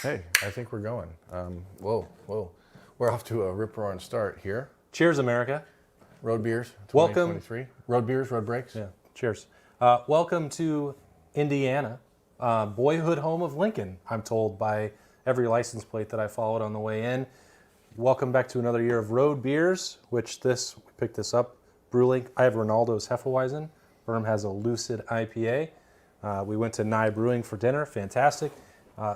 Hey, I think we're going. Whoa. We're off to a rip-roaring start here. Cheers, America. Road Beers, Welcome. 2023. Road Beers, Road Breaks. Yeah, cheers. Welcome to Indiana, boyhood home of Lincoln, I'm told by every license plate that I followed on the way in. Welcome back to another year of Road Beers, we picked this up, Brewlink. I have Ronaldo's Hefeweizen. Birm has a Lucid IPA. We went to Nye Brewing for dinner, fantastic.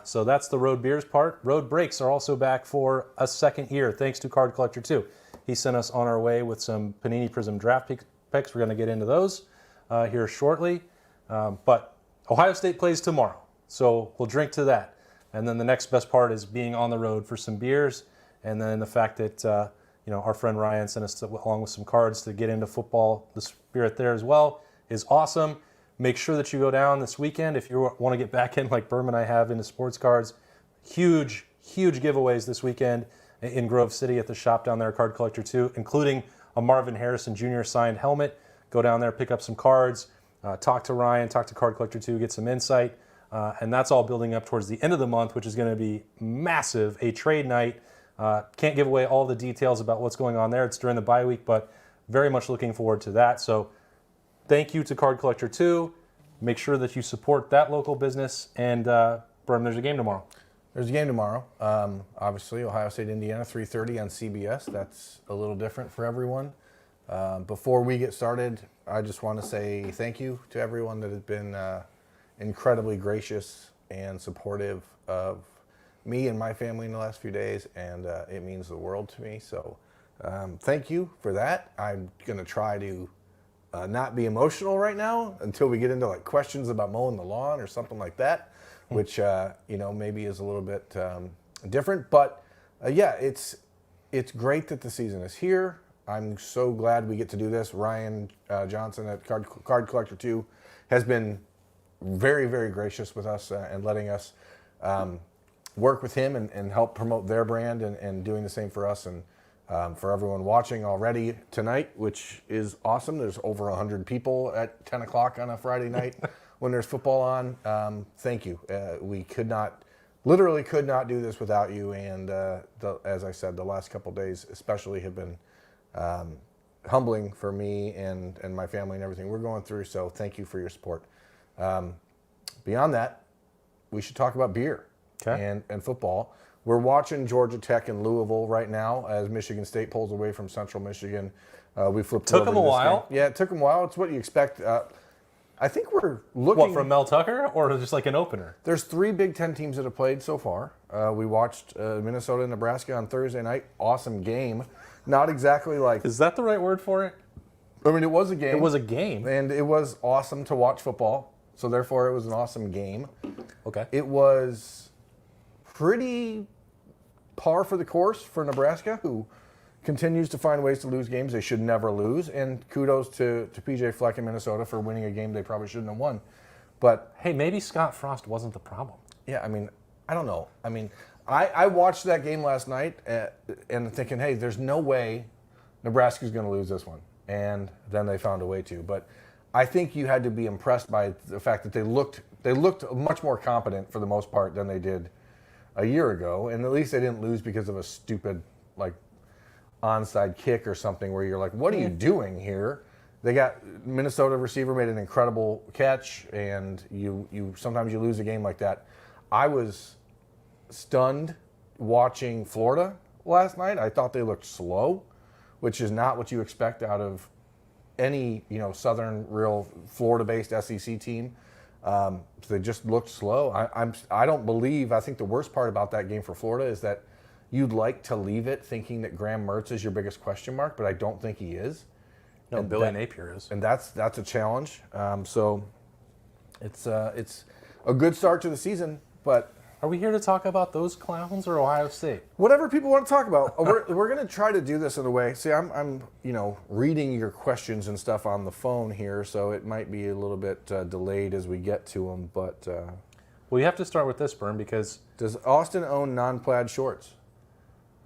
So that's the Road Beers part. Road Breaks are also back for a second year, thanks to Card Collector 2. He sent us on our way with some Panini Prism draft picks. We're going to get into those here shortly. But Ohio State plays tomorrow, so we'll drink to that. And then the next best part is being on the road for some beers, and then the fact that our friend Ryan sent us along with some cards to get into football. The spirit there as well is awesome. Make sure that you go down this weekend if you want to get back in like Birm and I have into sports cards. Huge giveaways this weekend in Grove City at the shop down there, Card Collector 2, including a Marvin Harrison Jr. signed helmet. Go down there, pick up some cards, talk to Ryan, talk to Card Collector 2, get some insight. And that's all building up towards the end of the month, which is going to be massive, a trade night. Can't give away all the details about what's going on there. It's during the bye week, but very much looking forward to that. So thank you to Card Collector 2. Make sure that you support that local business. And Birm, there's a game tomorrow. There's a game tomorrow. Obviously, Ohio State, Indiana, 3:30 on CBS. That's a little different for everyone. Before we get started, I just want to say thank you to everyone that has been incredibly gracious and supportive of me and my family in the last few days, and it means the world to me. So thank you for that. I'm going to try to not be emotional right now until we get into like questions about mowing the lawn or something like that, which maybe is a little bit different. But it's great that the season is here. I'm so glad we get to do this. Ryan Johnson at Card Collector 2 has been very, very gracious with us and letting us work with him and help promote their brand and doing the same for us. And for everyone watching already tonight, which is awesome. There's over 100 people at 10 o'clock on a Friday night when there's football on. Thank you. We literally could not do this without you. And as I said, the last couple days especially have been humbling for me and my family and everything we're going through. So thank you for your support. Beyond that, we should talk about beer and football. We're watching Georgia Tech and Louisville right now as Michigan State pulls away from Central Michigan. We flipped. Took them a while. Yeah, it took them a while. It's what you expect. I think we're looking. What, from Mel Tucker or just like an opener? There's 3 Big Ten teams that have played so far. We watched Minnesota and Nebraska on Thursday night. Awesome game. Not exactly like. Is that the right word for it? I mean, it was a game. It was a game. And it was awesome to watch football. So therefore, it was an awesome game. Okay. It was pretty par for the course for Nebraska, who continues to find ways to lose games they should never lose. And kudos to PJ Fleck in Minnesota for winning a game they probably shouldn't have won. But hey, maybe Scott Frost wasn't the problem. Yeah, I mean, I don't know. I mean, I watched that game last night and thinking, hey, there's no way Nebraska's going to lose this one. And then they found a way to. But I think you had to be impressed by the fact that they looked much more competent for the most part than they did a year ago, and at least they didn't lose because of a stupid like onside kick or something where you're like, what are you doing here? They got Minnesota receiver made an incredible catch, and you sometimes you lose a game like that. I was stunned watching Florida last night. I thought they looked slow, which is not what you expect out of any Southern real Florida-based SEC team. So they just looked slow. I think the worst part about that game for Florida is that you'd like to leave it thinking that Graham Mertz is your biggest question mark, but I don't think he is. No, Billy Napier is. And that's a challenge. So it's a good start to the season, but are we here to talk about those clowns or Ohio State? Whatever people want to talk about. We're going to try to do this in a way. See, I'm reading your questions and stuff on the phone here, so it might be a little bit delayed as we get to them. But well, you have to start with this, Birm, because does Austin own non-plaid shorts?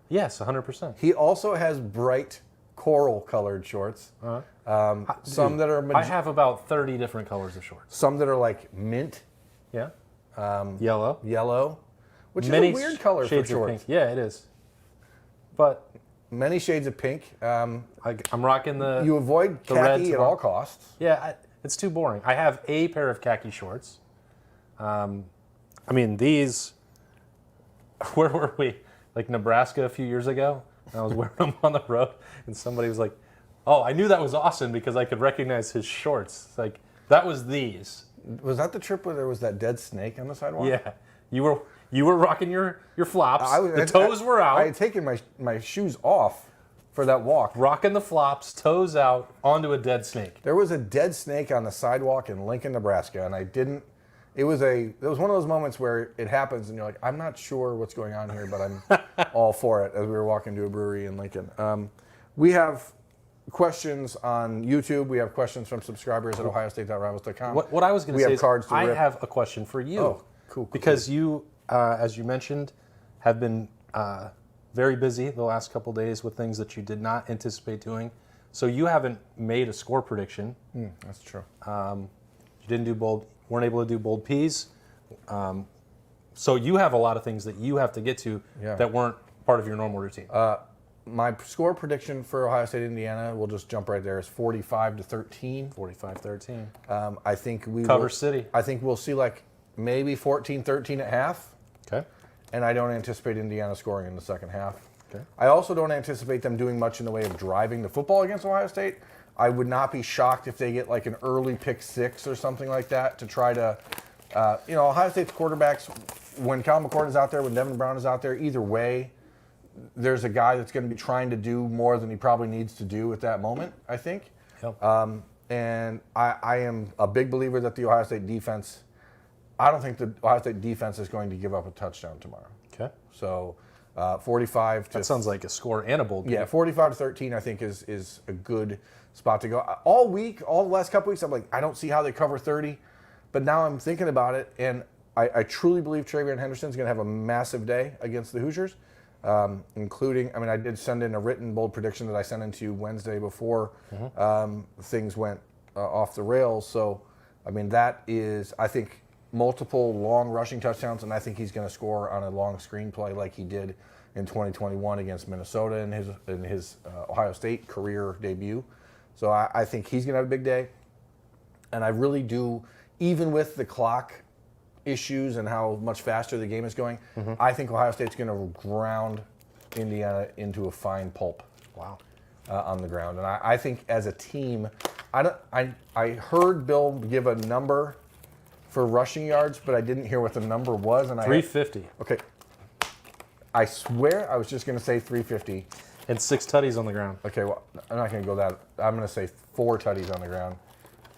Yes, 100%. He also has bright coral-colored shorts. Some that are. I have about 30 different colors of shorts. Some that are like mint. Yeah. Yellow. which is many a weird color for shades of shorts. pink. Yeah, it is. But Many shades of pink. I'm rocking the. You avoid the red khaki at tomorrow. all costs. Yeah, it's too boring. I have a pair of khaki shorts. I mean, these. Where were we? Like Nebraska a few years ago. And I was wearing them on the road, and somebody was like, "Oh, I knew that was Austin because I could recognize his shorts." It's like that was these. Was that the trip where there was that dead snake on the sidewalk? Yeah, you were rocking your flops. The toes were out. I had taken my shoes off for that walk. Rocking the flops, toes out, onto a dead snake. There was a dead snake on the sidewalk in Lincoln, Nebraska, and I didn't. It was one of those moments where it happens, and you're like, I'm not sure what's going on here, but I'm all for it. As we were walking to a brewery in Lincoln, we have questions on YouTube. We have questions from subscribers at OhioState.Rivals.com. What I was going to say is, I have a question for you. Oh, cool. Because you, as you mentioned, have been very busy the last couple days with things that you did not anticipate doing. So you haven't made a score prediction. That's true. You didn't do weren't able to do bold peas. So you have a lot of things that you have to get to that weren't part of your normal routine. My score prediction for Ohio State, Indiana, we'll just jump right there, is 45-13. 45-13. I think we Cover City. I think we'll see like maybe 14-13 at half. Okay. And I don't anticipate Indiana scoring in the second half. Okay. I also don't anticipate them doing much in the way of driving the football against Ohio State. I would not be shocked if they get like an early pick six or something like that to try to, Ohio State's quarterbacks, when Cal McCord is out there, when Devin Brown is out there, either way, there's a guy that's going to be trying to do more than he probably needs to do at that moment, I think. Yep. And I am a big believer that the Ohio State defense, I don't think the Ohio State defense is going to give up a touchdown tomorrow. Okay. So 45 to... That sounds like a score and a bold. Yeah, 45-13 I think is a good spot to go. All week, all the last couple weeks, I'm like, I don't see how they cover 30. But now I'm thinking about it, and I truly believe TreVeyon Henderson's going to have a massive day against the Hoosiers, including, I did send in a written bold prediction that I sent into you Wednesday before things went off the rails. So, that is, I think, multiple long rushing touchdowns, and I think he's going to score on a long screenplay like he did in 2021 against Minnesota in his Ohio State career debut. So I think he's going to have a big day. And I really do, even with the clock issues and how much faster the game is going, I think Ohio State's going to ground Indiana into a fine pulp. Wow. On the ground. And I think as a team, I heard Bill give a number for rushing yards, but I didn't hear what the number was. And 350. Okay. I swear I was just going to say 350. And 6 tutties on the ground. Okay, well, I'm not going to go that. I'm going to say 4 tutties on the ground.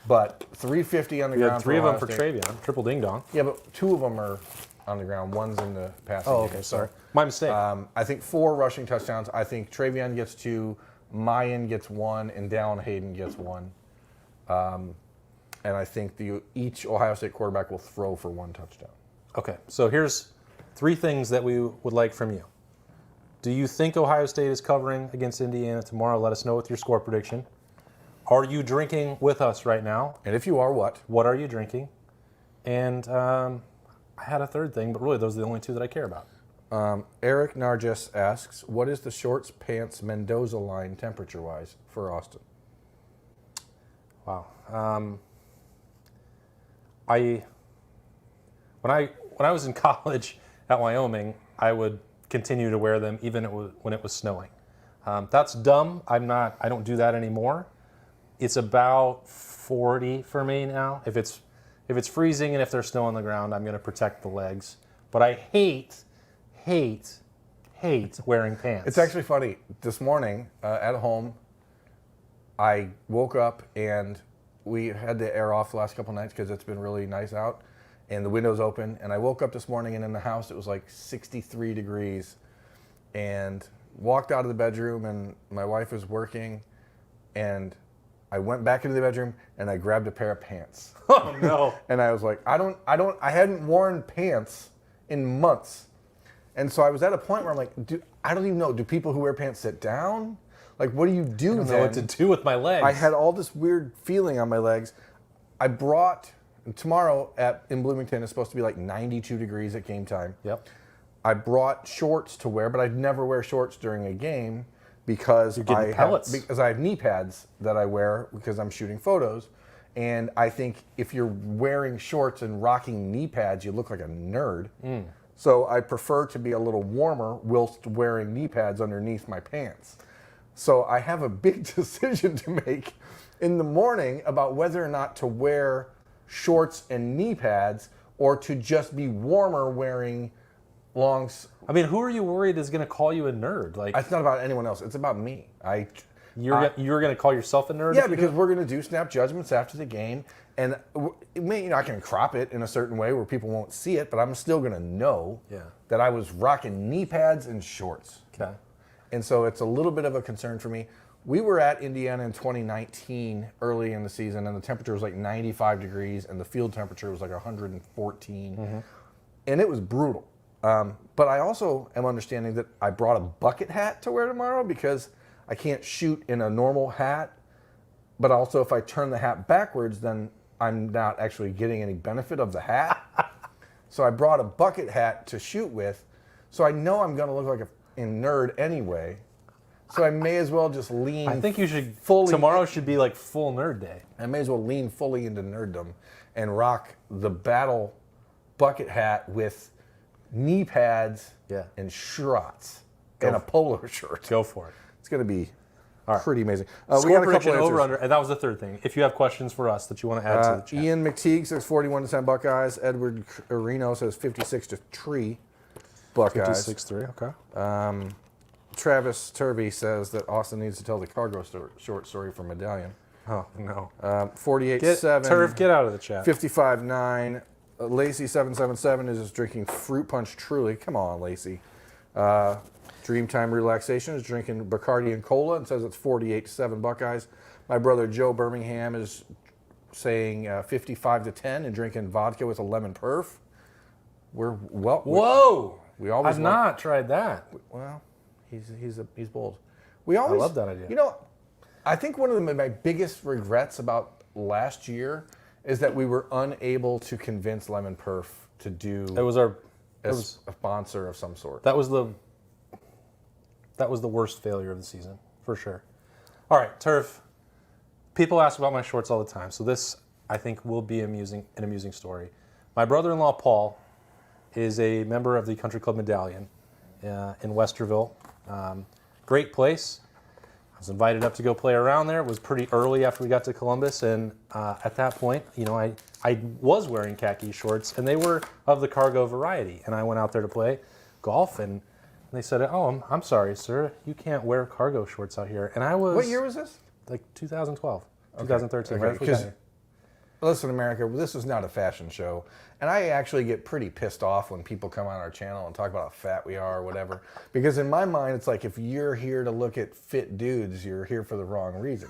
But 350 on the ground. You had 3 of them for State. TreVeyon. Triple ding dong. Yeah, but 2 of them are on the ground. One's in the passing game. Oh, okay, sorry. My mistake. I think 4 rushing touchdowns. I think TreVeyon gets 2, Mayan gets 1, and Dallin Hayden gets 1. And I think each Ohio State quarterback will throw for 1 touchdown. Okay, so here's 3 things that we would like from you. Do you think Ohio State is covering against Indiana tomorrow? Let us know with your score prediction. Are you drinking with us right now? And if you are, what? What are you drinking? And I had a third thing, but really those are the only 2 that I care about. Eric Nargis asks, what is the shorts, pants, Mendoza line temperature-wise for Austin? Wow. When I was in college at Wyoming, I would continue to wear them even when it was snowing. That's dumb. I don't do that anymore. It's about 40 for me now. If it's freezing and if there's snow on the ground, I'm going to protect the legs. But I hate wearing pants. It's actually funny. This morning at home, I woke up and we had the air off the last couple nights because it's been really nice out and the window's open. And I woke up this morning and in the house it was like 63 degrees and walked out of the bedroom and my wife was working and I went back into the bedroom and I grabbed a pair of pants. Oh no. And I was like, I hadn't worn pants in months. And so I was at a point where I'm like, I don't even know, do people who wear pants sit down? Like, what do you do I don't know what to do with my legs. I had all this weird feeling on my legs. I brought, tomorrow in Bloomington, it's supposed to be like 92 degrees at game time. Yep. I brought shorts to wear, but I'd never wear shorts during a game because because I have knee pads that I wear because I'm shooting photos. And I think if you're wearing shorts and rocking knee pads, you look like a nerd. So I prefer to be a little warmer whilst wearing knee pads underneath my pants. So I have a big decision to make in the morning about whether or not to wear shorts and knee pads or to just be warmer wearing longs. I mean, who are you worried is going to call you a nerd? Like, It's not about anyone else. It's about me. you're going to call yourself a nerd? Yeah, because we're going to do snap judgments after the game, and I can crop it in a certain way where people won't see it, but I'm still going to know that I was rocking knee pads and shorts. Okay. And so it's a little bit of a concern for me. We were at Indiana in 2019 early in the season, and the temperature was like 95 degrees, and the field temperature was like 114, and it was brutal. But I also am understanding that I brought a bucket hat to wear tomorrow because I can't shoot in a normal hat. But also, if I turn the hat backwards, then I'm not actually getting any benefit of the hat. So I brought a bucket hat to shoot with. So I know I'm going to look like a nerd anyway. So I may as well just lean. I think you should tomorrow should be like full nerd day. I may as well lean fully into nerddom and rock the battle bucket hat with knee pads and shrots and a polo shirt. Go for it. It's going to be pretty amazing. We got a couple over under, and that was the third thing. If you have questions for us that you want to add to the chat. Ian McTeague says 41-10 Buckeyes. Edward Areno says 56-3 Buckeyes. 56-3. Okay. Travis Turvey says that Austin needs to tell the cargo short story for Medallion. Oh no. 48-7. Turf, get out of the chat. 55-9. Lacey777 is just drinking fruit punch truly. Come on, Lacey. Dreamtime Relaxation is drinking Bacardi and Cola and says it's 48-7 Buckeyes. My brother Joe Birmingham is saying 55-10 and drinking vodka with a lemon perf. Whoa! We always I've not tried that. Well, he's bold. I love that idea. You know, I think one of my biggest regrets about last year is that we were unable to convince Lemon Perf to do a sponsor of some sort. That was the worst failure of the season, for sure. All right, Turf. People ask about my shorts all the time, so this, I think, will be an amusing story. My brother-in-law, Paul, is a member of the Country Club Medallion in Westerville. Great place. I was invited up to go play around there. It was pretty early after we got to Columbus, and at that point, I was wearing khaki shorts, and they were of the cargo variety. And I went out there to play golf, and they said, "Oh, I'm sorry, sir, you can't wear cargo shorts out here." And I was... What year was this? Like 2012, 2013. Okay, because listen, America, this is not a fashion show. And I actually get pretty pissed off when people come on our channel and talk about how fat we are or whatever. Because in my mind, it's like, if you're here to look at fit dudes, you're here for the wrong reason.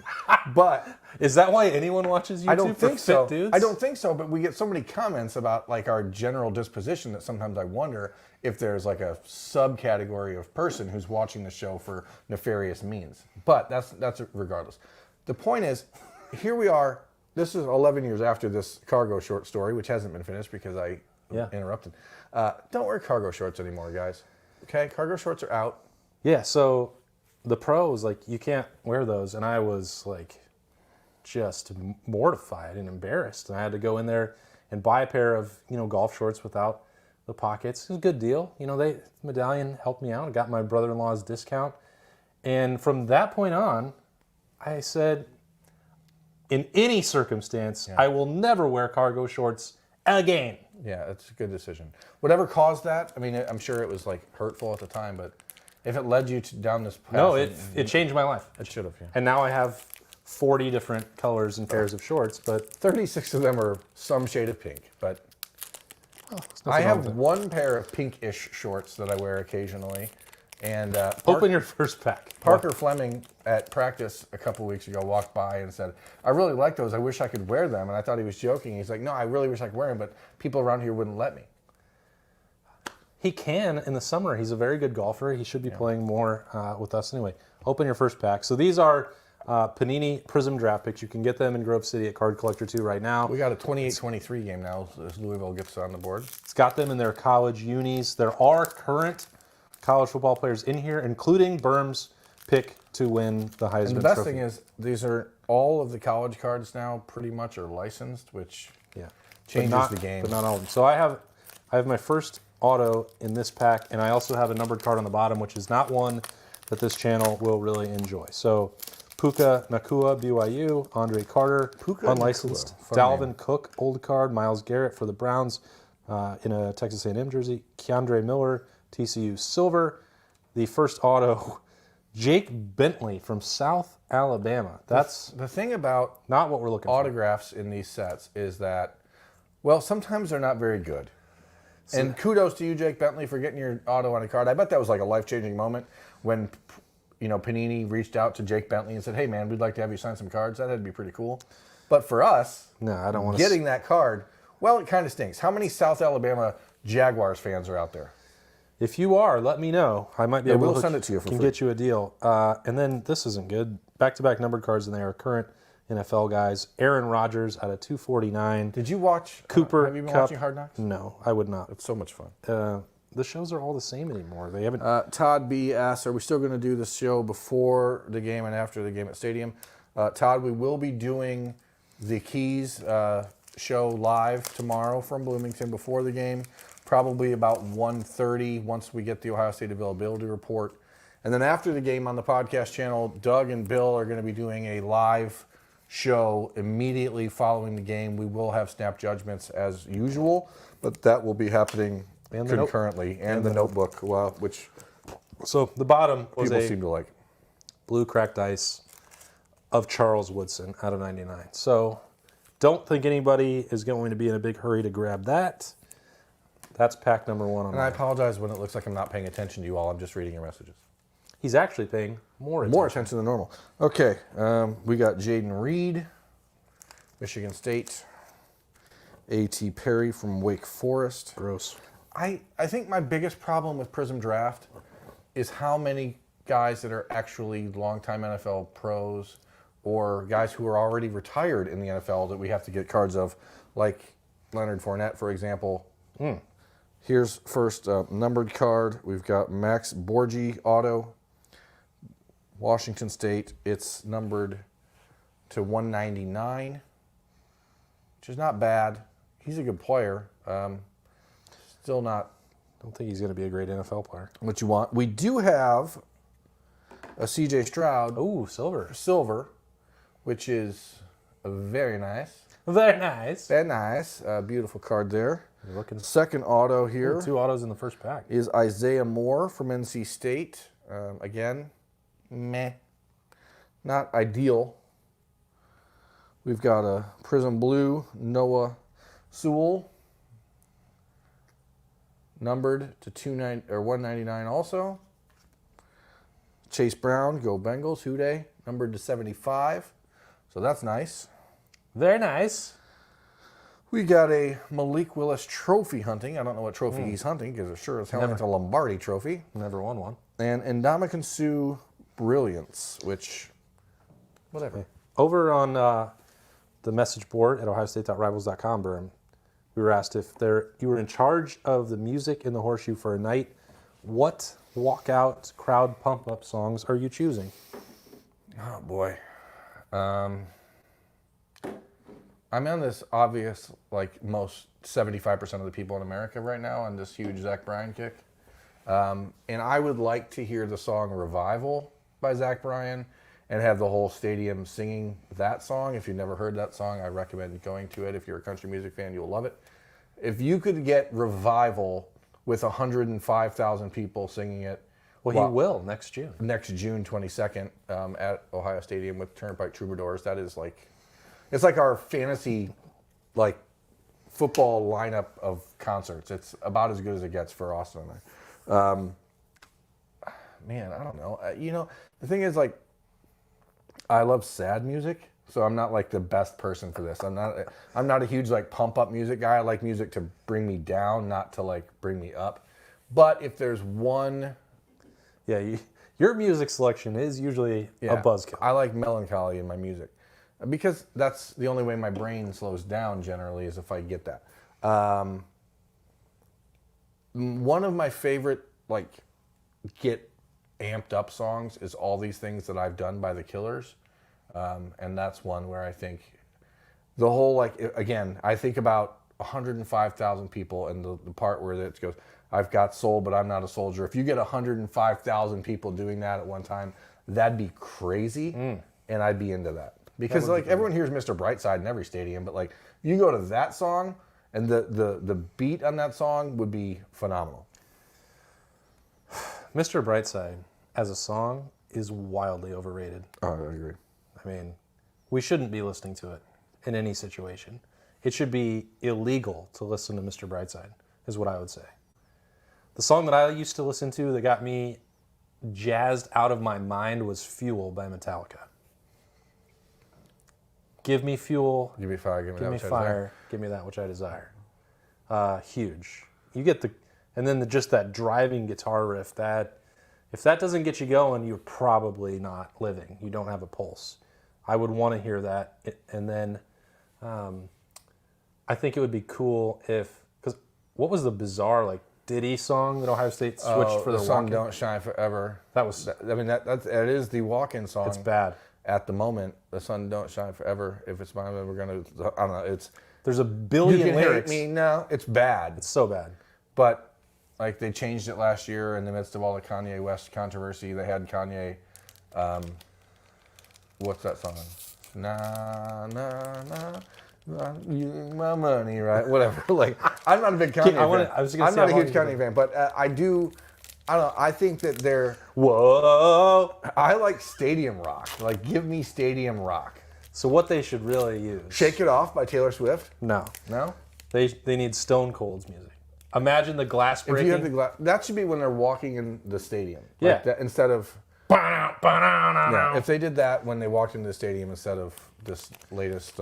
But is that why anyone watches YouTube? I don't think so. Fit dudes? I don't think so, but we get so many comments about like our general disposition that sometimes I wonder if there's like a subcategory of person who's watching the show for nefarious means. But that's regardless. The point is, here we are. This is 11 years after this cargo short story, which hasn't been finished because I interrupted. Don't wear cargo shorts anymore, guys. Okay, cargo shorts are out. Yeah, so the pros, like, you can't wear those. And I was, like, just mortified and embarrassed. And I had to go in there and buy a pair of, golf shorts without the pockets. It was a good deal. Medallion helped me out. I got my brother-in-law's discount. And from that point on, I said, in any circumstance, I will never wear cargo shorts again. Yeah, that's a good decision. Whatever caused that, I mean, I'm sure it was like hurtful at the time, but if it led you down this path... No, it changed my life. It should have, yeah. And now I have 40 different colors and pairs of shorts, but... 36 of them are some shade of pink, but... I have one pair of pinkish shorts that I wear occasionally. And open your first pack. Parker Fleming at practice a couple weeks ago walked by and said, "I really like those. I wish I could wear them." And I thought he was joking. He's like, "No, I really wish I could wear them, but people around here wouldn't let me." He can in the summer. He's a very good golfer. He should be playing more with us anyway. Open your first pack. So these are Panini Prism draft picks. You can get them in Grove City at Card Collector 2 right now. We got a 28-23 game now as Louisville gets on the board. It's got them in their college unis. There are current college football players in here, including Birm's pick to win the Heisman And the best Trophy. thing is, these are all of the college cards now pretty much are licensed, which changes the game. But not all of them. So I have my first auto in this pack, and I also have a numbered card on the bottom, which is not one that this channel will really enjoy. So Puka Nakua, BYU, Andre Carter, Puka unlicensed, Nakua. Fun Dalvin name. Cook, old card, Myles Garrett for the Browns in a Texas A&M jersey, Keandre Miller, TCU silver. The first auto, Jake Bentley from South Alabama. That's the thing about not what we're looking for. autographs in these sets is that, well, sometimes they're not very good. And kudos to you, Jake Bentley, for getting your auto on a card. I bet that was like a life-changing moment when, Panini reached out to Jake Bentley and said, "Hey, man, we'd like to have you sign some cards." That'd be pretty cool. But for us, No, I don't want to. getting that card, well, it kind of stinks. How many South Alabama Jaguars fans are out there? If you are, let me know. I might be able we'll to send it to you for can free. get you a deal. And then this isn't good. Back-to-back numbered cards, and they are current NFL guys. Aaron Rodgers out of 249. Did you watch Cooper Have you been Kupp. watching Hard Knocks? No, I would not. It's so much fun. The shows are all the same anymore. They haven't. Todd B asks, are we still going to do this show before the game and after the game at Stadium? Todd, we will be doing the Keys show live tomorrow from Bloomington before the game, probably about 1:30 once we get the Ohio State availability report. And then after the game on the podcast channel, Doug and Bill are going to be doing a live show immediately following the game. We will have snap judgments as usual, but that will be happening And the concurrently. And the notebook, which So the bottom was people a seem to like. blue cracked ice of Charles Woodson out of 99. So don't think anybody is going to be in a big hurry to grab that. That's pack number one on And I mine. apologize when it looks like I'm not paying attention to you all. I'm just reading your messages. He's actually paying more attention. More attention than normal. Okay, we got Jaden Reed, Michigan State. A.T. Perry from Wake Forest. Gross. I think my biggest problem with Prism Draft is how many guys that are actually longtime NFL pros or guys who are already retired in the NFL that we have to get cards of, like Leonard Fournette, for example. Here's first numbered card. We've got Max Borgi auto, Washington State. It's numbered to 199, which is not bad. He's a good player. Still not Don't think he's going to be a great NFL player. what you want. We do have a C.J. Stroud Ooh, silver. silver, which is very nice. Very nice. Very nice. Beautiful card there. You're looking Second auto here two autos in the first pack. is Isaiah Moore from NC State. Again, meh. Not ideal. We've got a Prism Blue Noah Sewell, numbered to 199 also. Chase Brown, go Bengals, Houday, numbered to 75. So that's nice. Very nice. We got a Malik Willis trophy hunting. I don't know what trophy he's hunting because it sure as hell ain't a Lombardi trophy. Never won one. And Ndamukong Suh Brilliance, which, whatever. Over on the message board at ohiostate.rivals.com, Birm, we were asked if you were in charge of the music in the Horseshoe for a night, what walkout crowd pump-up songs are you choosing? Oh, boy. I'm on this obvious, like most 75% of the people in America right now, on this huge Zach Bryan kick. And I would like to hear the song Revival by Zach Bryan and have the whole stadium singing that song. If you've never heard that song, I recommend going to it. If you're a country music fan, you'll love it. If you could get Revival with 105,000 people singing it. Well, he will next June. Next June 22nd at Ohio Stadium with Turnpike Troubadours. That is like, it's like our fantasy, like, football lineup of concerts. It's about as good as it gets for Austin and I. Man, I don't know. You know, the thing is, like, I love sad music, so I'm not like the best person for this. I'm not a huge like pump up music guy. I like music to bring me down, not to like bring me up. But if there's one, Yeah, Your music selection is usually a buzzkill. I like melancholy in my music because that's the only way my brain slows down generally is if I get that. One of my favorite get amped up songs is All These Things That I've Done by the Killers. And that's one where I think the whole, again, I think about 105,000 people and the part where it goes, I've got soul, but I'm not a soldier. If you get 105,000 people doing that at one time, that'd be crazy, and I'd be into that. Because everyone hears Mr. Brightside in every stadium, but you go to that song, and the beat on that song would be phenomenal. Mr. Brightside, as a song, is wildly overrated. Oh, I agree. I mean, we shouldn't be listening to it in any situation. It should be illegal to listen to Mr. Brightside, is what I would say. The song that I used to listen to that got me jazzed out of my mind was Fuel by Metallica. Give me fuel. Give me fire. Give me fire. Give me that which I desire. Huge. You get and then just that driving guitar riff. That if that doesn't get you going, you're probably not living. You don't have a pulse. I would want to hear that. And then I think it would be cool because what was the bizarre Diddy song that Ohio State switched for the song walk-in? "Don't Shine Forever"? That was. That is the walk-in song. It's bad. At the moment, the sun don't shine forever. If it's mine, we're gonna. I don't know. There's a billion you can lyrics. Hate me. No, it's bad. It's so bad. But they changed it last year in the midst of all the Kanye West controversy. They had Kanye. What's that song? Nah, nah, nah. My money, right? Whatever. I'm not a big Kanye fan. I'm not a huge Kanye fan, but I do. I don't know. I think that they're. Whoa! I like stadium rock. Give me stadium rock. So what they should really use? "Shake It Off" by Taylor Swift. No. No. They need Stone Cold's music. Imagine the glass breaking. If you have the glass, that should be when they're walking in the stadium. Yeah. That, instead of. Yeah, if they did that when they walked into the stadium instead of this latest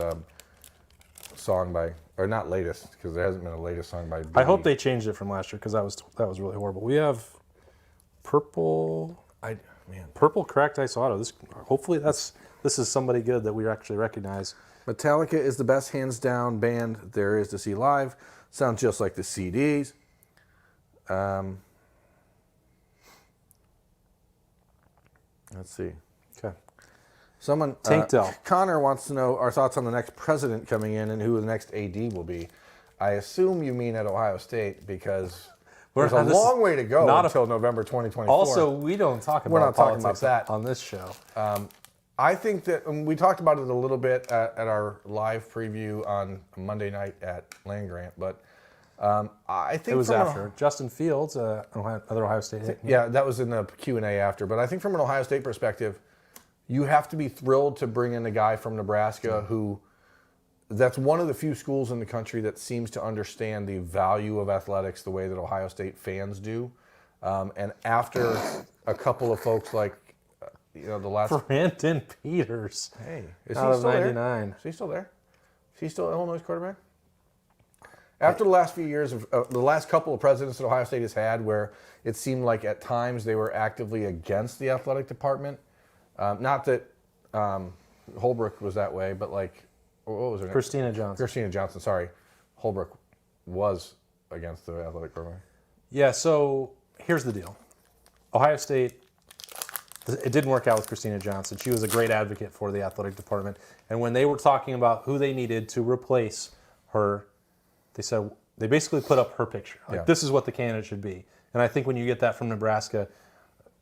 song by, or not latest, because there hasn't been a latest song by. I hope they changed it from last year because that was really horrible. We have purple cracked ice auto. Hopefully this is somebody good that we actually recognize. Metallica is the best hands down band there is to see live. Sounds just like the CDs. Let's see. Okay. Someone, Tank Dell. Connor wants to know our thoughts on the next president coming in and who the next AD will be. I assume you mean at Ohio State because there's a long way to go until November 2024. Also, we don't talk about We're not talking about that on this show. I think that we talked about it a little bit at our live preview on Monday night at Land Grant, but I think it was after Justin Fields, another Ohio State. Yeah, that was in the Q&A after. But I think from an Ohio State perspective, you have to be thrilled to bring in a guy from Nebraska who, that's one of the few schools in the country that seems to understand the value of athletics the way that Ohio State fans do. And after a couple of folks the last... Brandon Peters. Hey, is out he of still 99. there? Is he still there? Is he still Illinois quarterback? After the last few years of the last couple of presidents that Ohio State has had, where it seemed like at times they were actively against the athletic department. Not that Holbrook was that way, but what was her name? Christina Johnson. Sorry, Holbrook was against the athletic program. Yeah. So here's the deal. Ohio State. It didn't work out with Christina Johnson. She was a great advocate for the athletic department, and when they were talking about who they needed to replace her, they basically put up her picture. This is what the candidate should be. And I think when you get that from Nebraska,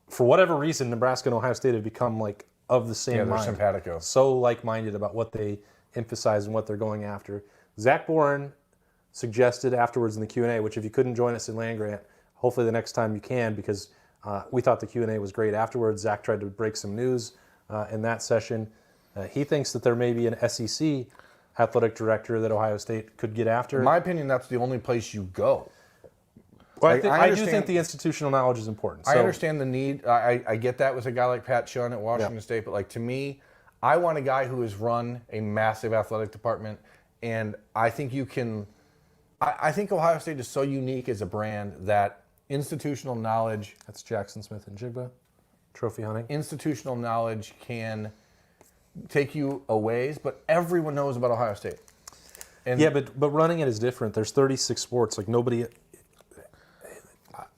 for whatever reason, Nebraska and Ohio State have become of the same mind. Yeah, they're simpatico. So like-minded about what they emphasize and what they're going after. Zach Boren suggested afterwards in the Q&A, which if you couldn't join us in Land Grant, hopefully the next time you can, because we thought the Q&A was great afterwards. Zach tried to break some news in that session. He thinks that there may be an SEC athletic director that Ohio State could get after. In my opinion, that's the only place you go. Well, I do think the institutional knowledge is important. I understand the need. I get that with a guy like Pat Shun at Washington State, but to me, I want a guy who has run a massive athletic department, and I think you can. I think Ohio State is so unique as a brand that institutional knowledge. That's Jackson Smith and Jigba. Trophy hunting. institutional knowledge can take you a ways, but everyone knows about Ohio State. And Yeah, but running it is different. There's 36 sports. Like nobody,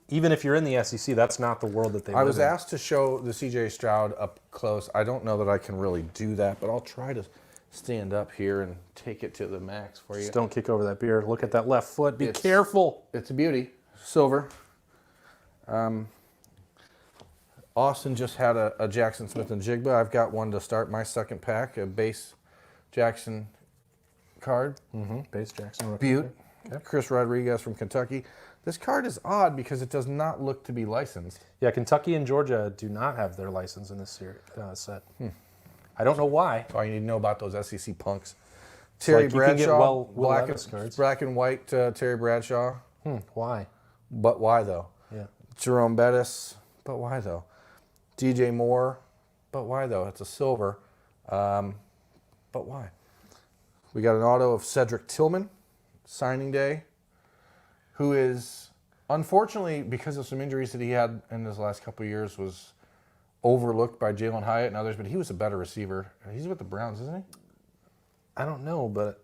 even if you're in the SEC, that's not the world that they I live was in. asked to show the CJ Stroud up close. I don't know that I can really do that, but I'll try to stand up here and take it to the max for you. Just don't kick over that beer. Look at that left foot. Be It's- careful. It's a beauty. Silver. Austin just had a Jackson Smith and Jigba. I've got one to start my second pack, a base Jackson card. Base Jackson. Butte. Chris Rodriguez from Kentucky. This card is odd because it does not look to be licensed. Yeah, Kentucky and Georgia do not have their license in this set. I don't know why. That's all you need to know about those SEC punks. Terry like you can get Bradshaw, Will Levis cards. black and white Terry Bradshaw. Why? But why though? Yeah. Jerome Bettis. But why though? DJ Moore. But why though? It's a silver. But why? We got an auto of Cedric Tillman, signing day, who is, unfortunately, because of some injuries that he had in his last couple of years, was overlooked by Jalen Hyatt and others, but he was a better receiver. He's with the Browns, isn't he? I don't know, but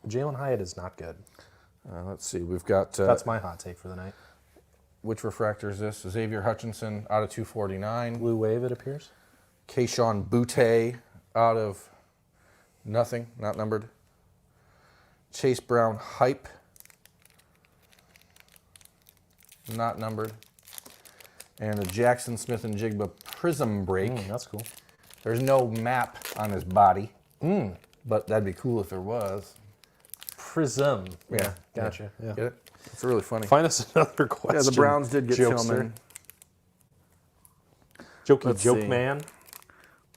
Jalen Hyatt is not good. Let's see. We've got... That's my hot take for the night. which refractor is this? Xavier Hutchinson out of 249. Blue Wave, it appears. Keyshawn Butte out of nothing, not numbered. Chase Brown Hype, not numbered. And a Jackson Smith and Jigba Prism Break. That's cool. There's no map on his body, but that'd be cool if there was. Prism. Yeah, Gotcha. Yeah. Get it? It's really funny. Find us another question. Yeah, the Browns did get Jokester. Tillman. Jokey Let's joke see. man.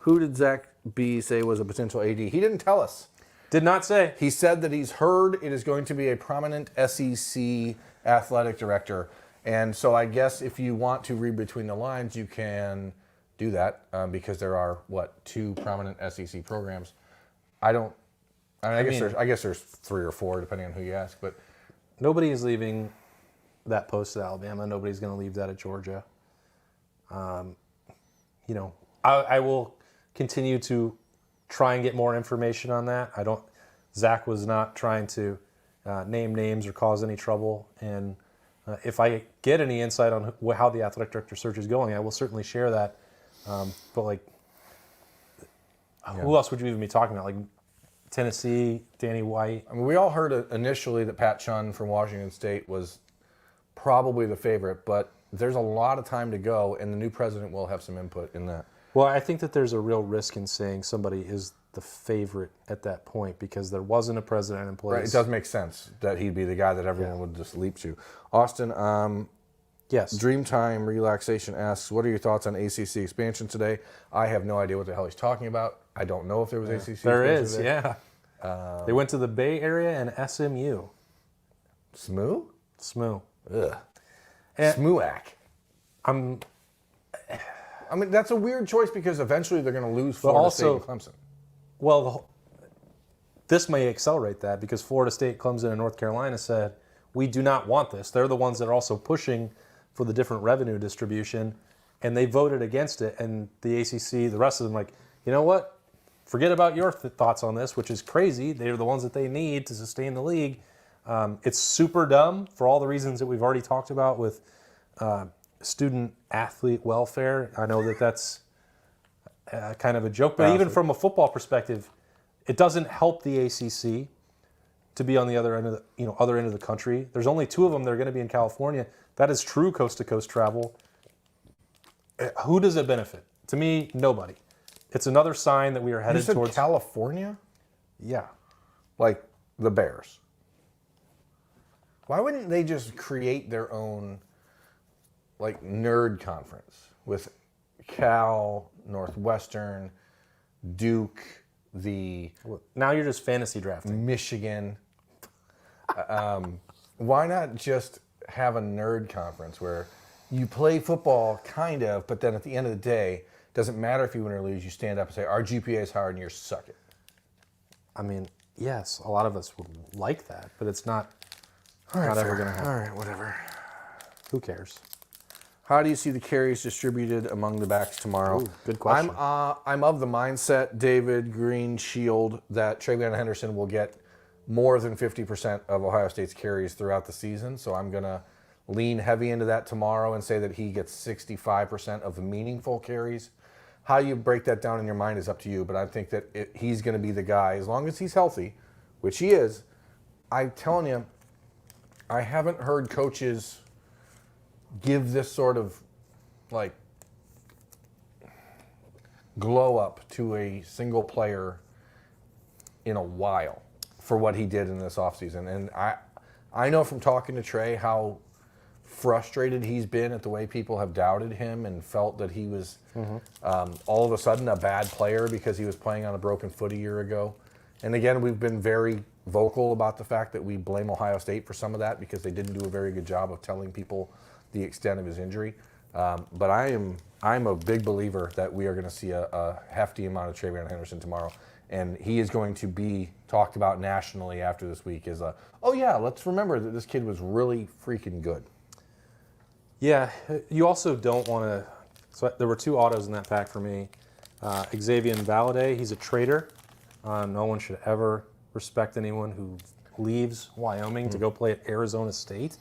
Who did Zach B say was a potential AD? He didn't tell us. Did not say. He said that he's heard it is going to be a prominent SEC athletic director. And so I guess if you want to read between the lines, you can do that because there are, two prominent SEC programs. I guess there's 3 or 4, depending on who you ask. But Nobody is leaving that post at Alabama. Nobody's going to leave that at Georgia. I will continue to try and get more information on that. Zach was not trying to name names or cause any trouble. And if I get any insight on how the athletic director search is going, I will certainly share that. Who else would you even be talking about? Like Tennessee, Danny White. I mean, we all heard initially that Pat Chun from Washington State was probably the favorite, but there's a lot of time to go, and the new president will have some input in that. Well, I think that there's a real risk in saying somebody is the favorite at that point because there wasn't a president in place. Right, it does make sense that he'd be the guy that everyone would just leap to. Austin, Yes. Dreamtime Relaxation asks, what are your thoughts on ACC expansion today? I have no idea what the hell he's talking about. I don't know if there was ACC There expansion is, today. yeah. They went to the Bay Area and SMU. SMU? SMU. Ugh. And- SMUAC. I I'm mean, that's a weird choice because eventually they're going to lose Florida also- State and Clemson. Well, this may accelerate that because Florida State, Clemson, and North Carolina said, we do not want this. They're the ones that are also pushing for the different revenue distribution, and they voted against it. And the ACC, the rest of them, like, you know what? Forget about your thoughts on this, which is crazy. They're the ones that they need to sustain the league. It's super dumb for all the reasons that we've already talked about with student athlete welfare. I know that that's kind of a joke, but even from a football perspective, it doesn't help the ACC to be on the other end of the country. There's only 2 of them that are going to be in California. That is true coast-to-coast travel. Who does it benefit? To me, nobody. It's another sign that we are You headed said towards California? Yeah. Like the Bears. Why wouldn't they just create their own nerd conference with Cal, Northwestern, Duke, Now you're just fantasy drafting. Michigan? Why not just have a nerd conference where you play football, kind of, but then at the end of the day, it doesn't matter if you win or lose, you stand up and say, our GPA is higher and you suck it. I mean, yes, a lot of us would like that, but it's not, All right, not ever fair. going to happen. All right, whatever. Who cares? How do you see the carries distributed among the backs tomorrow? Ooh, good question. I'm of the mindset, David, Green, Shield, that Travion Henderson will get more than 50% of Ohio State's carries throughout the season. So I'm going to lean heavy into that tomorrow and say that he gets 65% of the meaningful carries. How you break that down in your mind is up to you, but I think that he's going to be the guy, as long as he's healthy, which he is. I'm telling you, I haven't heard coaches give this sort of like glow up to a single player in a while for what he did in this offseason. And I know from talking to Trey how frustrated he's been at the way people have doubted him and felt that he was all of a sudden a bad player because he was playing on a broken foot a year ago. And again, we've been very vocal about the fact that we blame Ohio State for some of that because they didn't do a very good job of telling people the extent of his injury. But I'm a big believer that we are going to see a hefty amount of Travion Henderson tomorrow. And he is going to be talked about nationally after this week as oh yeah, let's remember that this kid was really freaking good. Yeah, you also don't want to. So there were two autos in that pack for me. Xavier Valade, he's a traitor. No one should ever respect anyone who leaves Wyoming to go play at Arizona State.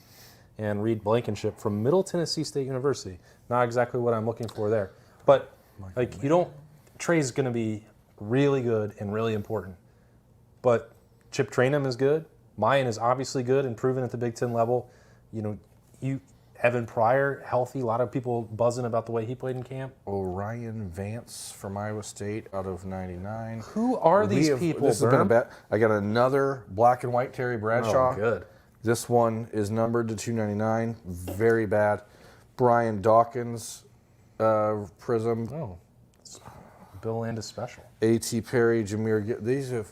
And Reed Blankenship from Middle Tennessee State University. Not exactly what I'm looking for there. But like you don't, Trey's going to be really good and really important. But Chip Trainum is good. Mayan is obviously good and proven at the Big Ten level. You know, Evan Pryor, healthy. A lot of people buzzing about the way he played in camp. Orion Vance from Iowa State out of 99. Who are these people, This has been a bet. I got another black and white Terry Bradshaw. Oh, good. This one is numbered to 299. Very bad. Brian Dawkins, Prism. Oh, Bill Landis special. A.T. Perry, Jameer.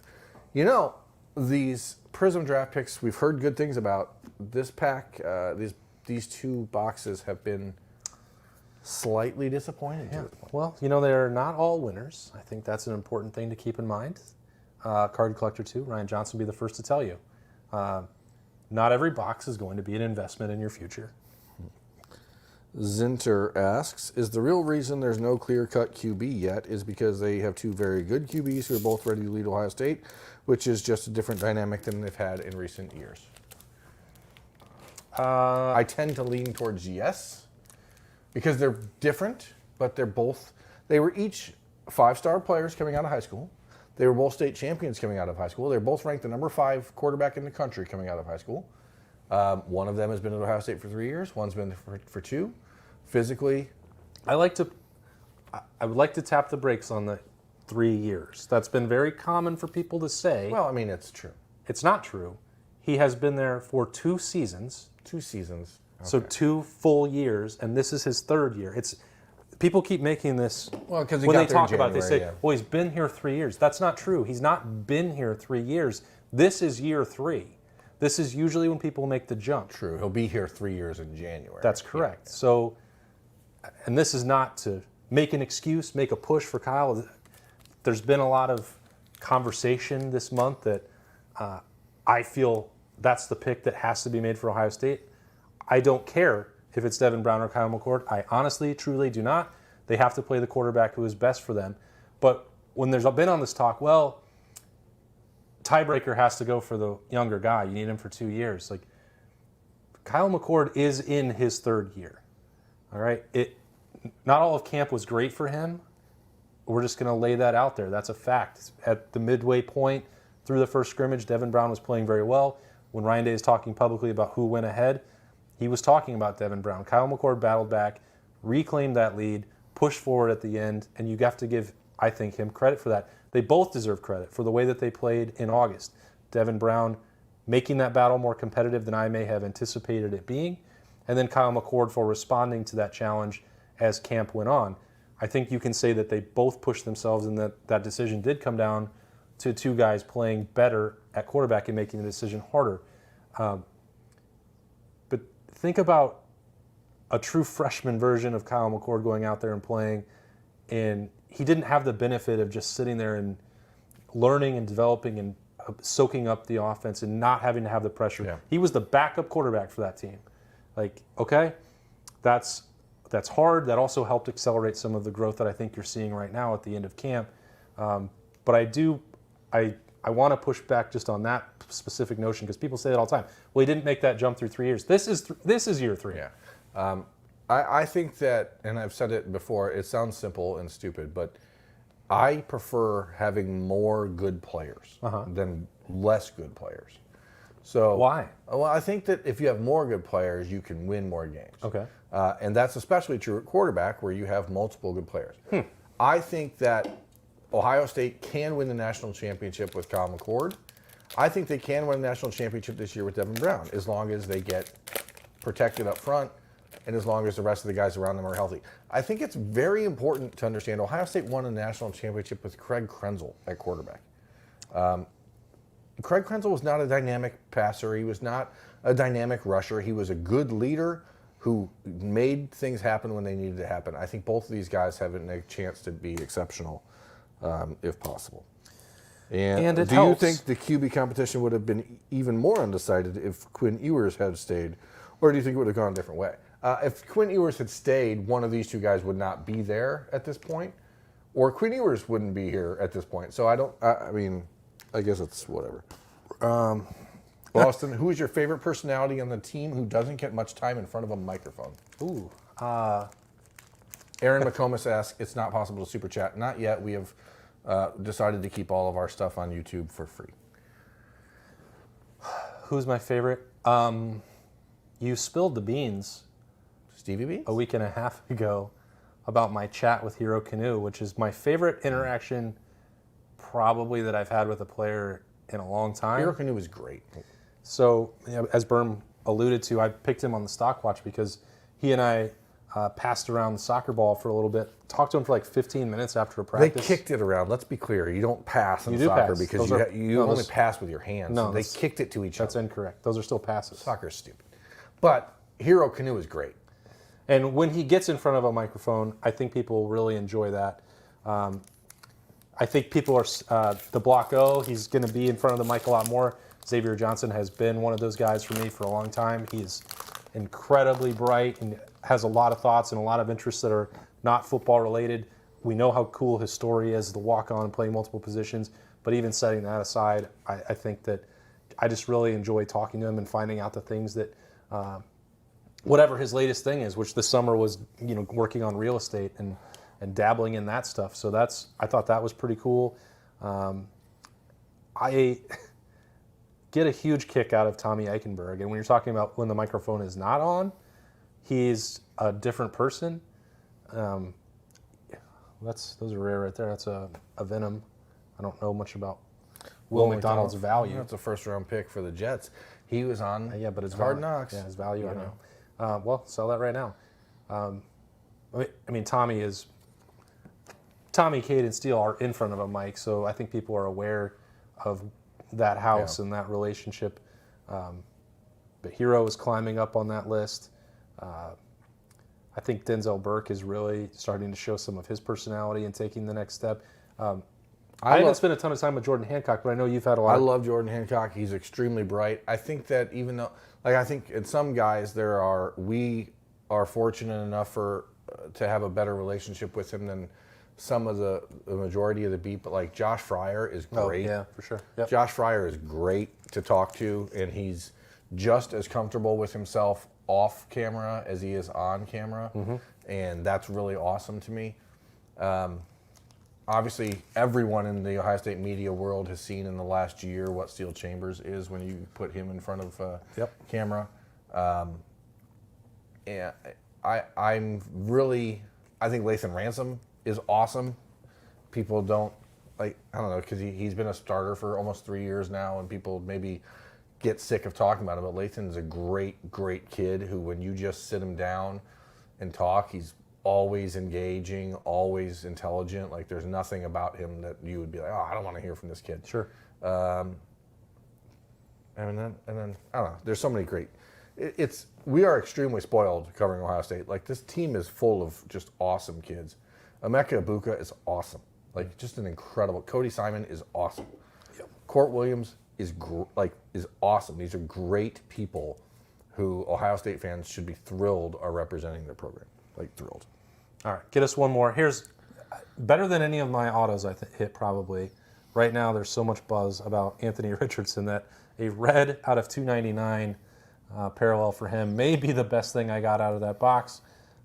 These Prism draft picks we've heard good things about. This pack, these two boxes have been slightly disappointing. Yeah. Well, they're not all winners. I think that's an important thing to keep in mind. Card Collector 2, Ryan Johnson will be the first to tell you. Not every box is going to be an investment in your future. Zinter asks, is the real reason there's no clear-cut QB yet is because they have two very good QBs who are both ready to lead Ohio State, which is just a different dynamic than they've had in recent years? I tend to lean towards yes, because they're different, but they were each five-star players coming out of high school. They were both state champions coming out of high school. They're both ranked the number 5 quarterback in the country coming out of high school. One of them has been at Ohio State for 3 years. One's been for 2. Physically, I would like to tap the brakes on the 3 years. That's been very common for people to say. well, I mean, it's true. It's not true. He has been there for 2 seasons. 2 seasons. Okay. So 2 full years, and this is his 3rd year. People keep making this, Well, 'cause he when got they there in talk about it, they say, January, yeah. well, he's been here 3 years. That's not true. He's not been here 3 years. This is year 3. This is usually when people make the jump. True. He'll be here 3 years in January. That's correct. Yeah. So, and this is not to make an excuse, make a push for Kyle. There's been a lot of conversation this month that I feel that's the pick that has to be made for Ohio State. I don't care if it's Devin Brown or Kyle McCord. I honestly, truly do not. They have to play the quarterback who is best for them. But when there's been on this talk, well, tiebreaker has to go for the younger guy. You need him for 2 years. Like, Kyle McCord is in his 3rd year. All right? Not all of camp was great for him. We're just going to lay that out there. That's a fact. At the midway point through the first scrimmage, Devin Brown was playing very well. When Ryan Day is talking publicly about who went ahead, he was talking about Devin Brown. Kyle McCord battled back, reclaimed that lead, pushed forward at the end, and you have to give, I think, him credit for that. They both deserve credit for the way that they played in August. Devin Brown making that battle more competitive than I may have anticipated it being, and then Kyle McCord for responding to that challenge as camp went on. I think you can say that they both pushed themselves, and that decision did come down to 2 guys playing better at quarterback and making the decision harder. But think about a true freshman version of Kyle McCord going out there and playing, and he didn't have the benefit of just sitting there and learning and developing and soaking up the offense and not having to have the pressure. Yeah. He was the backup quarterback for that team. Like, okay, that's that's hard. That also helped accelerate some of the growth that I think you're seeing right now at the end of camp. But I want to push back just on that specific notion because people say that all the time. Well, he didn't make that jump through 3 years. This is year 3. Yeah. I think that, and I've said it before, it sounds simple and stupid, but I prefer having more good players than less good players. So Why? Well, I think that if you have more good players, you can win more games. Okay. And that's especially true at quarterback where you have multiple good players. I think that Ohio State can win the national championship with Kyle McCord. I think they can win the national championship this year with Devin Brown as long as they get protected up front and as long as the rest of the guys around them are healthy. I think it's very important to understand Ohio State won a national championship with Craig Krenzel at quarterback. Craig Krenzel was not a dynamic passer. He was not a dynamic rusher. He was a good leader who made things happen when they needed to happen. I think both of these guys have a chance to be exceptional if possible. And it do helps. you think the QB competition would have been even more undecided if Quinn Ewers had stayed, or do you think it would have gone a different way? If Quinn Ewers had stayed, one of these two guys would not be there at this point, or Quinn Ewers wouldn't be here at this point. So I mean, I guess it's whatever. Boston, who is your favorite personality on the team who doesn't get much time in front of a microphone? Ooh. Aaron McComas asks, it's not possible to super chat. Not yet. We have decided to keep all of our stuff on YouTube for free. Who's my favorite? You spilled the beans Stevie B? a week and a half ago about my chat with Hero Canoe, which is my favorite interaction probably that I've had with a player in a long time. Hero Canoe is great. So, as Birm alluded to, I picked him on the stock watch because he and I passed around the soccer ball for a little bit, talked to him for like 15 minutes after a They practice. kicked it around. Let's be clear. You don't pass in You do soccer pass. because Those you are- no, only those- pass with your hands. No, they that's- kicked it to each That's other. incorrect. Those are still passes. Soccer's stupid. But Hero Canoe is great. And when he gets in front of a microphone, I think people really enjoy that. I think people are the block O. He's going to be in front of the mic a lot more. Xavier Johnson has been one of those guys for me for a long time. He's incredibly bright and has a lot of thoughts and a lot of interests that are not football related. We know how cool his story is, the walk-on and playing multiple positions. But even setting that aside, I think that I just really enjoy talking to him and finding out the things that whatever his latest thing is, which this summer was, working on real estate and dabbling in that stuff. So I thought that was pretty cool. I get a huge kick out of Tommy Eichenberg. And when you're talking about when the microphone is not on, he's a different person. Those are rare right there. That's a Venom. I don't know much about Will McDonald's value. That's a first-round pick for the Jets. He was on But his Hard value, Knocks. Yeah, his value, I know. Well, sell that right now. Tommy, Cade, and Steele are in front of a mic, so I think people are aware of that house and that relationship. But Hero is climbing up on that list. I think Denzel Burke is really starting to show some of his personality and taking the next step. I haven't spent a ton of time with Jordan Hancock, but I know you've had a lot. I love Jordan Hancock. He's extremely bright. I think that even though, I think in some guys we are fortunate enough to have a better relationship with him than some of the majority of the beat. But like Josh Fryer is great. Oh, yeah, for sure. Yep. Josh Fryer is great to talk to, and he's just as comfortable with himself off camera as he is on camera, and that's really awesome to me. Obviously, everyone in the Ohio State media world has seen in the last year what Steel Chambers is when you put him in front of camera. And I think Lathan Ransom is awesome. People don't, I don't know, because he's been a starter for almost 3 years now, and people maybe get sick of talking about him, but Lathan's a great, great kid who, when you just sit him down and talk, he's always engaging, always intelligent. Like, there's nothing about him that you would be like, oh, I don't want to hear from this kid. Sure. And then I don't know. There's so many great. We are extremely spoiled covering Ohio State. Like, this team is full of just awesome kids. Emeka Ibuka is awesome. Like, just an incredible. Cody Simon is awesome. Yep. Court Williams is awesome. These are great people who Ohio State fans should be thrilled are representing their program. like thrilled. All right, get us one more. Here's better than any of my autos I hit probably. Right now, there's so much buzz about Anthony Richardson that a red out of 299 parallel for him may be the best thing I got out of that box.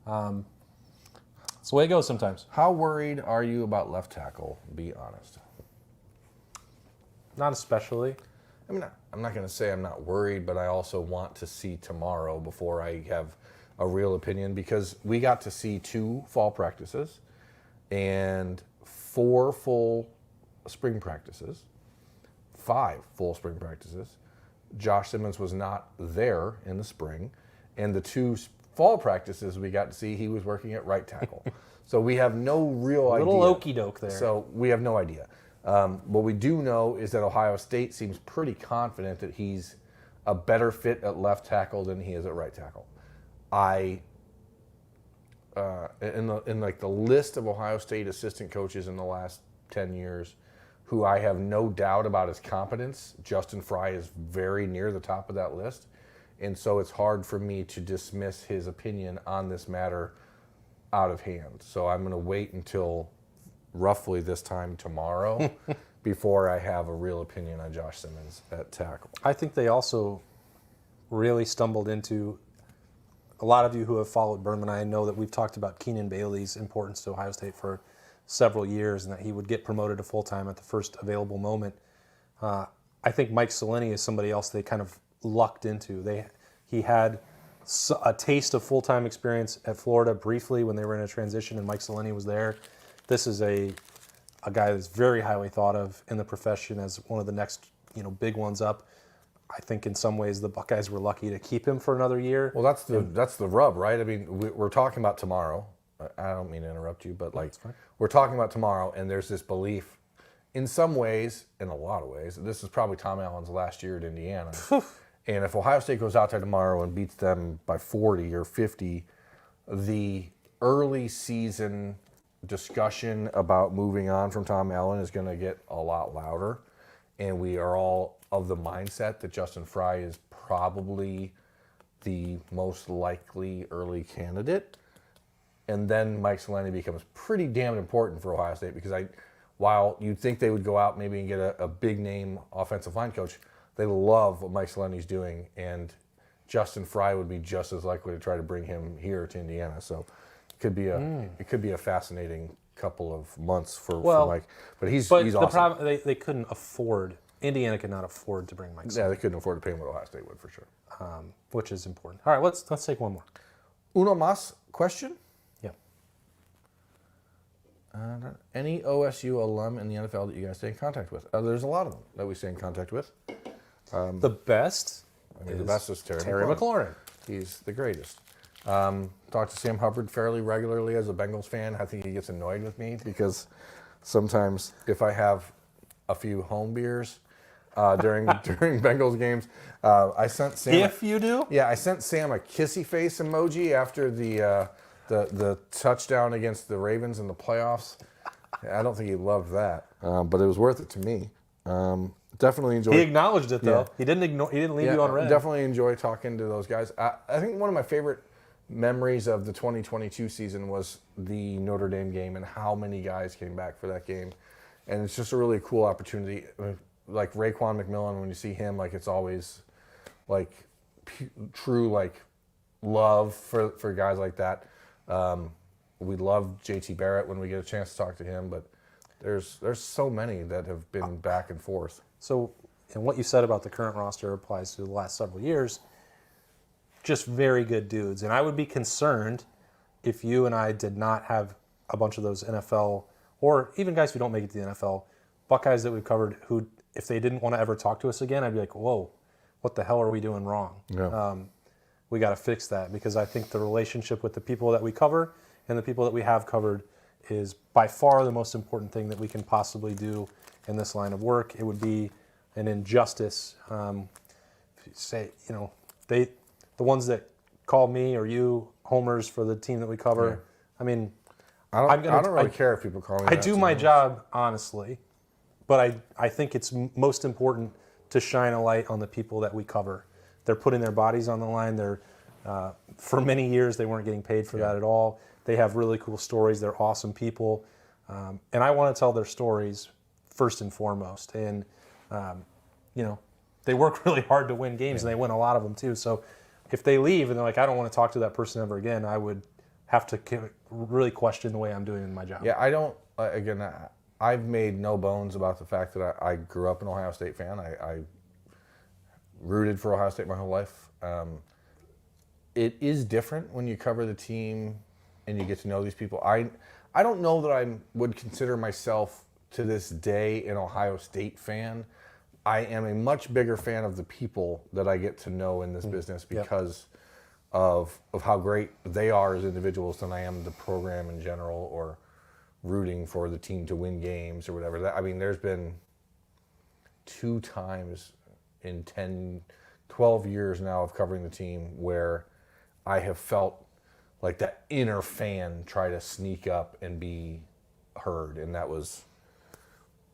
That's the way it goes sometimes. How worried are you about left tackle? Be honest. Not especially. I mean, I'm not going to say I'm not worried, but I also want to see tomorrow before I have a real opinion, because we got to see 2 fall practices and 4 full spring practices, 5 full spring practices. Josh Simmons was not there in the spring, and the 2 fall practices we got to see, he was working at right tackle. So we have no real idea. Little okey-doke there. So we have no idea. What we do know is that Ohio State seems pretty confident that he's a better fit at left tackle than he is at right tackle. In like the list of Ohio State assistant coaches in the last 10 years, who I have no doubt about his competence, Justin Fry is very near the top of that list. And so it's hard for me to dismiss his opinion on this matter out of hand. So I'm going to wait until roughly this time tomorrow before I have a real opinion on Josh Simmons at tackle. I think they also really stumbled into, a lot of you who have followed Birm and I know that we've talked about Keenan Bailey's importance to Ohio State for several years and that he would get promoted to full-time at the first available moment. I think Mike Soleni is somebody else they kind of lucked into. He had a taste of full-time experience at Florida briefly when they were in a transition and Mike Soleni was there. This is a guy that's very highly thought of in the profession as one of the next big ones up. I think in some ways the Buckeyes were lucky to keep him for another year. Well, that's the rub, right? I mean, we're talking about tomorrow. I don't mean to interrupt you, but we're talking about tomorrow, and there's this belief, in some ways, in a lot of ways, this is probably Tom Allen's last year at Indiana. And if Ohio State goes out there tomorrow and beats them by 40 or 50, the early season discussion about moving on from Tom Allen is going to get a lot louder. And we are all of the mindset that Justin Fry is probably the most likely early candidate. And then Mike Soleni becomes pretty damn important for Ohio State because while you'd think they would go out maybe and get a big name offensive line coach, they love what Mike Soleni's doing, and Justin Fry would be just as likely to try to bring him here to Indiana. So it could be a fascinating couple of months for Mike. But he's awesome. The problem they couldn't afford. Indiana could not afford to bring Mike Soleni. Yeah, they couldn't afford to pay him what Ohio State would for sure. Which is important. All right, let's take one more. Uno mas question. Yeah. Any OSU alum in the NFL that you guys stay in contact with? There's a lot of them that we stay in contact with. The best. The best is Terry McLaurin. He's the greatest. Talk to Sam Hubbard fairly regularly as a Bengals fan. I think he gets annoyed with me because sometimes if I have a few home beers during Bengals games, I sent Sam. If you do? Yeah, I sent Sam a kissy face emoji after the touchdown against the Ravens in the playoffs. I don't think he loved that, but it was worth it to me. Definitely enjoyed. He acknowledged it though. Yeah. He didn't leave you on red. Definitely enjoy talking to those guys. I think one of my favorite memories of the 2022 season was the Notre Dame game and how many guys came back for that game, and it's just a really cool opportunity. I mean, like Raekwon McMillan, when you see him, like it's always like true like love for guys like that. We love JT Barrett when we get a chance to talk to him, but there's so many that have been back and forth. So, and what you said about the current roster applies to the last several years. Just very good dudes. And I would be concerned if you and I did not have a bunch of those NFL, or even guys who don't make it to the NFL, Buckeyes that we've covered who, if they didn't want to ever talk to us again, I'd be like, whoa, what the hell are we doing wrong? Yeah. We got to fix that, because I think the relationship with the people that we cover and the people that we have covered is by far the most important thing that we can possibly do in this line of work. It would be an injustice. Say, the ones that call me or you homers for the team that we cover. Yeah. I mean, I don't really care if people call me. I do my job honestly, but I think it's most important to shine a light on the people that we cover. They're putting their bodies on the line. They're For many years, they weren't getting paid for that at all. They have really cool stories. They're awesome people. And I want to tell their stories first and foremost. And, they work really hard to win games, and they win a lot of them too. So if they leave and they're like, I don't want to talk to that person ever again, I would have to really question the way I'm doing my job. Yeah, I don't, again, I've made no bones about the fact that I grew up an Ohio State fan. I rooted for Ohio State my whole life. It is different when you cover the team and you get to know these people. I don't know that I would consider myself to this day an Ohio State fan. I am a much bigger fan of the people that I get to know in this business because of how great they are as individuals than I am the program in general or rooting for the team to win games or whatever. There's been 2 times in 10, 12 years now of covering the team where I have felt like that inner fan try to sneak up and be heard. And that was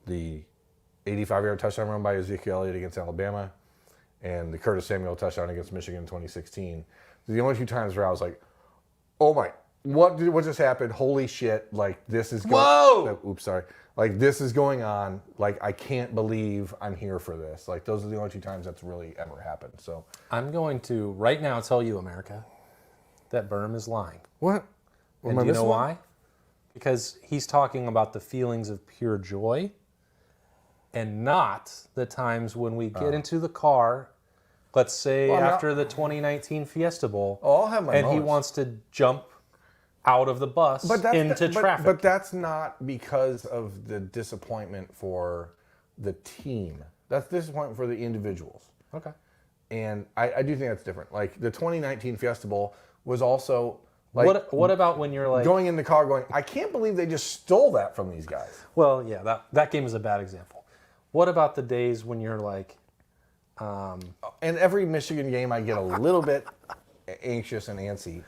the 85-yard touchdown run by Ezekiel Elliott against Alabama and the Curtis Samuel touchdown against Michigan in 2016. The only 2 times where I was like, oh my, what just happened? Holy shit, like this is going Whoa! Oops, sorry. Like this is going on. Like I can't believe I'm here for this. Like those are the only 2 times that's really ever happened. So I'm going to right now tell you, America, that Birm is lying. what? And do you know why? Because he's talking about the feelings of pure joy and not the times when we get into the car, let's say after the 2019 Fiesta Bowl, I'll have my and he moments. wants to jump out of the bus into traffic. But that's not because of the disappointment for the team. That's disappointment for the individuals. Okay. And I do think that's different. Like the 2019 Fiesta Bowl was also like What about when you're like going in the car going, I can't believe they just stole that from these guys. Well, yeah, that game is a bad example. What about the days when you're like And every Michigan game I get a little bit anxious and antsy.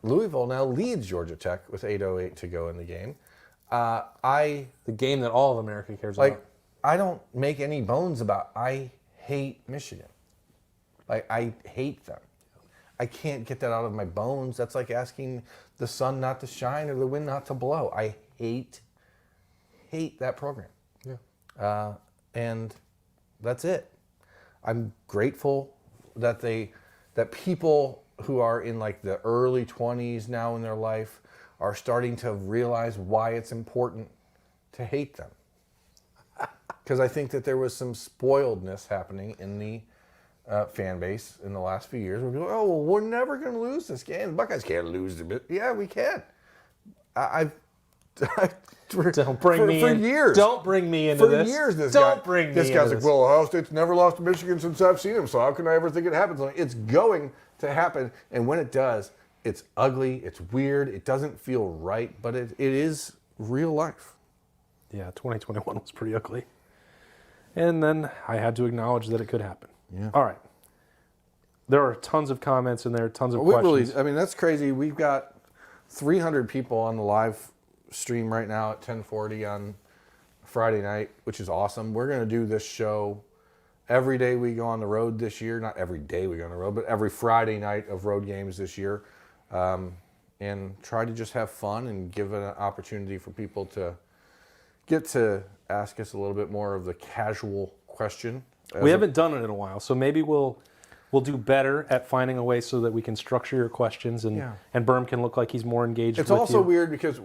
Louisville now leads Georgia Tech with 8:08 to go in the game. the game that all of America cares Like, about? I don't make any bones about I hate Michigan. Like, I hate them. I can't get that out of my bones. That's like asking the sun not to shine or the wind not to blow. I hate that program. Yeah. And that's it. I'm grateful that people who are in like the early 20s now in their life are starting to realize why it's important to hate them. Because I think that there was some spoiledness happening in the fan base in the last few years. Where people, oh, well, we're never going to lose this game. The Buckeyes can't lose the bit. Yeah, we can. Don't bring me for in. years. Don't bring me into this. For years, this into guy's like, this. well, Ohio State's never lost to Michigan since I've seen him, so how can I ever think it happens? Like, it's going to happen, and when it does, it's ugly, it's weird, it doesn't feel right, but it is real life. Yeah, 2021 was pretty ugly. And then I had to acknowledge that it could happen. Yeah. All right. There are tons of comments in there, tons of questions. That's crazy. We've got 300 people on the live stream right now at 10:40 on Friday night, which is awesome. We're going to do this show every day we go on the road this year. Not every day we go on the road, but every Friday night of road games this year. And try to just have fun and give an opportunity for people to get to ask us a little bit more of the casual question. We haven't done it in a while, so maybe we'll do better at finding a way so that we can structure your questions and Birm can look like he's more engaged It's with also you. weird because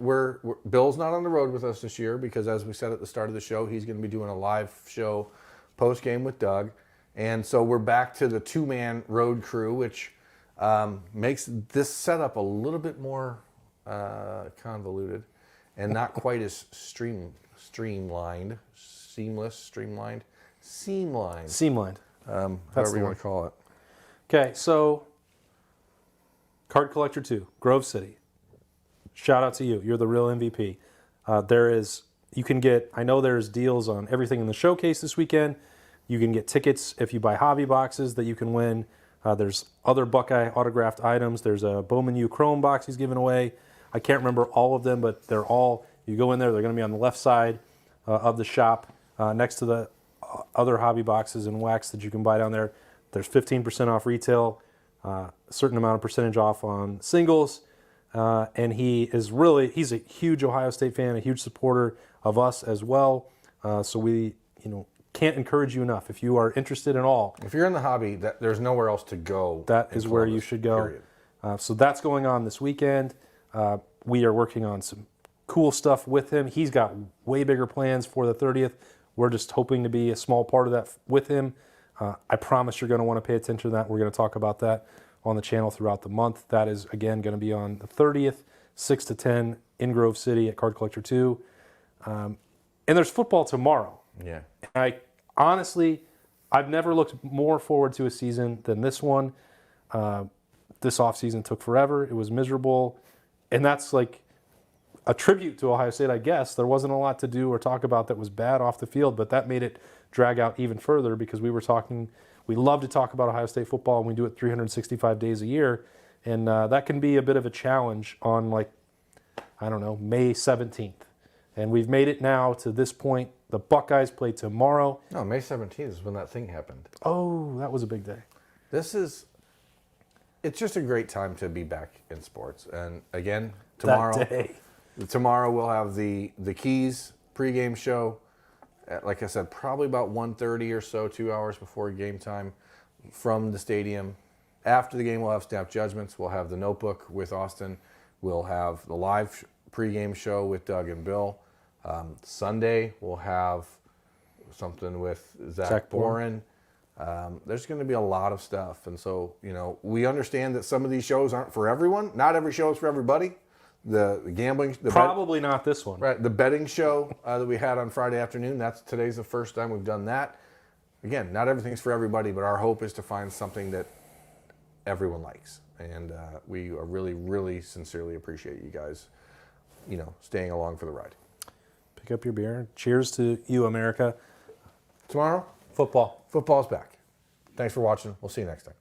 Bill's not on the road with us this year because, as we said at the start of the show, he's going to be doing a live show post-game with Doug. And so we're back to the 2-man road crew, which makes this setup a little bit more convoluted and not quite as streamlined. However you want to call it. Okay, so Card Collector 2, Grove City. Shout out to you. You're the real MVP. I know there's deals on everything in the showcase this weekend. You can get tickets if you buy hobby boxes that you can win. There's other Buckeye autographed items. There's a Bowman U Chrome box he's giving away. I can't remember all of them, but they're all, you go in there, they're going to be on the left side of the shop next to the other hobby boxes and wax that you can buy down there. There's 15% off retail. a certain amount of percentage off on singles. And he's a huge Ohio State fan, a huge supporter of us as well. So we, can't encourage you enough. If you are interested in all, If you're in the hobby, there's nowhere else to go. that is where you should go. Period. So that's going on this weekend. We are working on some cool stuff with him. He's got way bigger plans for the 30th. We're just hoping to be a small part of that with him. I promise you're going to want to pay attention to that. We're going to talk about that on the channel throughout the month. That is, again, going to be on the 30th, 6 to 10 in Grove City at Card Collector 2. And there's football tomorrow. Yeah. I've never looked more forward to a season than this one. This offseason took forever. It was miserable. And that's like a tribute to Ohio State, I guess. There wasn't a lot to do or talk about that was bad off the field, but that made it drag out even further because we love to talk about Ohio State football, and we do it 365 days a year. And that can be a bit of a challenge on, May 17th. And we've made it now to this point. The Buckeyes play tomorrow. No, May 17th is when that thing happened. Oh, that was a big day. It's just a great time to be back in sports. And again, tomorrow we'll have the Keys pregame show. Like I said, probably about 1:30 or so, 2 hours before game time from the stadium. After the game, we'll have Snap Judgments. We'll have the Notebook with Austin. We'll have the live pregame show with Doug and Bill. Sunday, we'll have something with Zach Boren. There's going to be a lot of stuff. And so, we understand that some of these shows aren't for everyone. Not every show is for everybody. The gambling... Probably not this one. Right. The betting show that we had on Friday afternoon, today's the first time we've done that. Again, not everything's for everybody, but our hope is to find something that everyone likes. And we really, really sincerely appreciate you guys, staying along for the ride. Pick up your beer. Cheers to you, America. Tomorrow, Football's football's back. Thanks for watching. We'll see you next time.